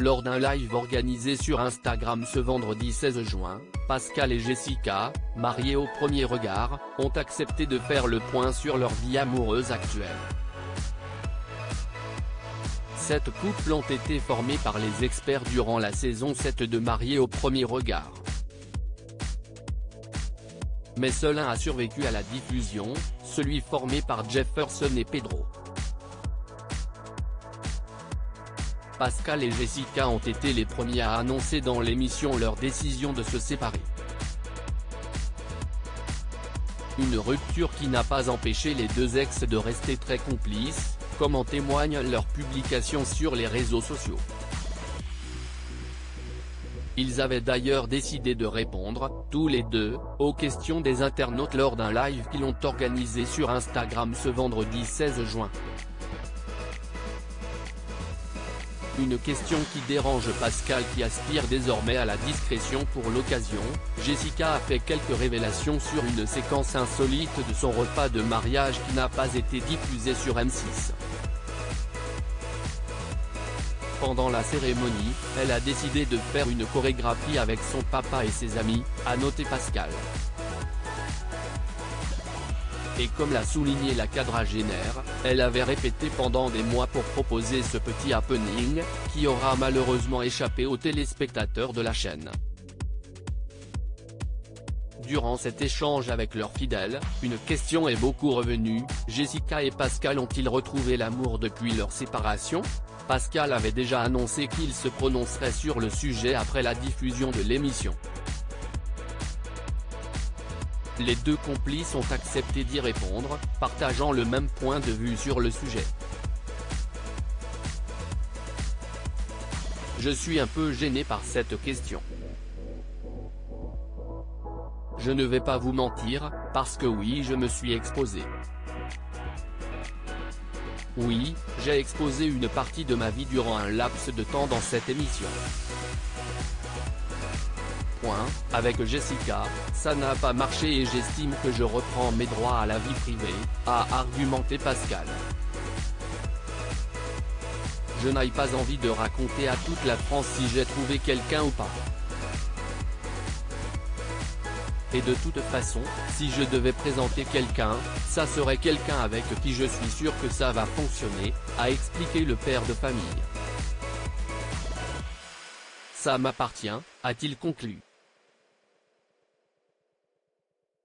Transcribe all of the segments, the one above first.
Lors d'un live organisé sur Instagram ce vendredi 16 juin, Pascal et Jessica, mariés au premier regard, ont accepté de faire le point sur leur vie amoureuse actuelle. 7 couples ont été formés par les experts durant la saison 7 de Mariés au premier regard. Mais seul un a survécu à la diffusion, celui formé par Jefferson et Pedro. Pascal et Jessica ont été les premiers à annoncer dans l'émission leur décision de se séparer. Une rupture qui n'a pas empêché les deux ex de rester très complices, comme en témoignent leurs publications sur les réseaux sociaux. Ils avaient d'ailleurs décidé de répondre, tous les deux, aux questions des internautes lors d'un live qu'ils ont organisé sur Instagram ce vendredi 16 juin. Une question qui dérange Pascal qui aspire désormais à la discrétion pour l'occasion. Jessica a fait quelques révélations sur une séquence insolite de son repas de mariage qui n'a pas été diffusée sur M6. Pendant la cérémonie, elle a décidé de faire une chorégraphie avec son papa et ses amis, a noté Pascal. Et comme l'a souligné la quadragénaire, elle avait répété pendant des mois pour proposer ce petit happening, qui aura malheureusement échappé aux téléspectateurs de la chaîne. Durant cet échange avec leurs fidèles, une question est beaucoup revenue, Jessica et Pascal ont-ils retrouvé l'amour depuis leur séparation ? Pascal avait déjà annoncé qu'il se prononcerait sur le sujet après la diffusion de l'émission. Les deux complices ont accepté d'y répondre, partageant le même point de vue sur le sujet. Je suis un peu gêné par cette question. Je ne vais pas vous mentir, parce que oui, je me suis exposé. Oui, j'ai exposé une partie de ma vie durant un laps de temps dans cette émission. Avec Jessica, ça n'a pas marché et j'estime que je reprends mes droits à la vie privée, a argumenté Pascal. Je n'ai pas envie de raconter à toute la France si j'ai trouvé quelqu'un ou pas. Et de toute façon, si je devais présenter quelqu'un, ça serait quelqu'un avec qui je suis sûr que ça va fonctionner, a expliqué le père de famille. Ça m'appartient, a-t-il conclu.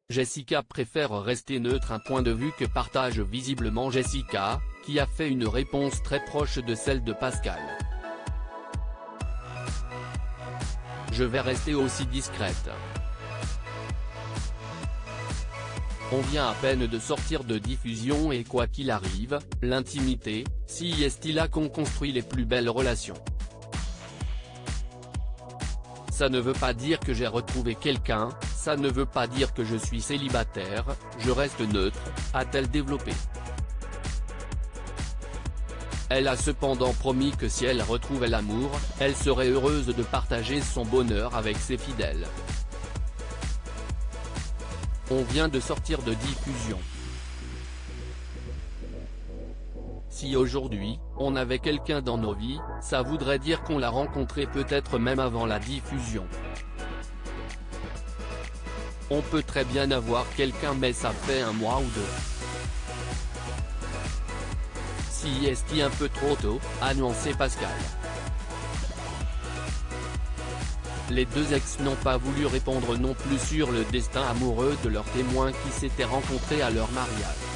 Jessica préfère rester neutre, un point de vue que partage visiblement Jessica, qui a fait une réponse très proche de celle de Pascal. Je vais rester aussi discrète. On vient à peine de sortir de diffusion et quoi qu'il arrive, l'intimité, si est là qu'on construit les plus belles relations. Ça ne veut pas dire que j'ai retrouvé quelqu'un, ça ne veut pas dire que je suis célibataire, je reste neutre, a-t-elle développé. Elle a cependant promis que si elle retrouvait l'amour, elle serait heureuse de partager son bonheur avec ses fidèles. On vient de sortir de diffusion. Si aujourd'hui, on avait quelqu'un dans nos vies, ça voudrait dire qu'on l'a rencontré peut-être même avant la diffusion. On peut très bien avoir quelqu'un mais ça fait un mois ou deux. Si est-il un peu trop tôt, a nuancé Pascal. Les deux ex n'ont pas voulu répondre non plus sur le destin amoureux de leurs témoins qui s'étaient rencontrés à leur mariage.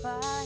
pas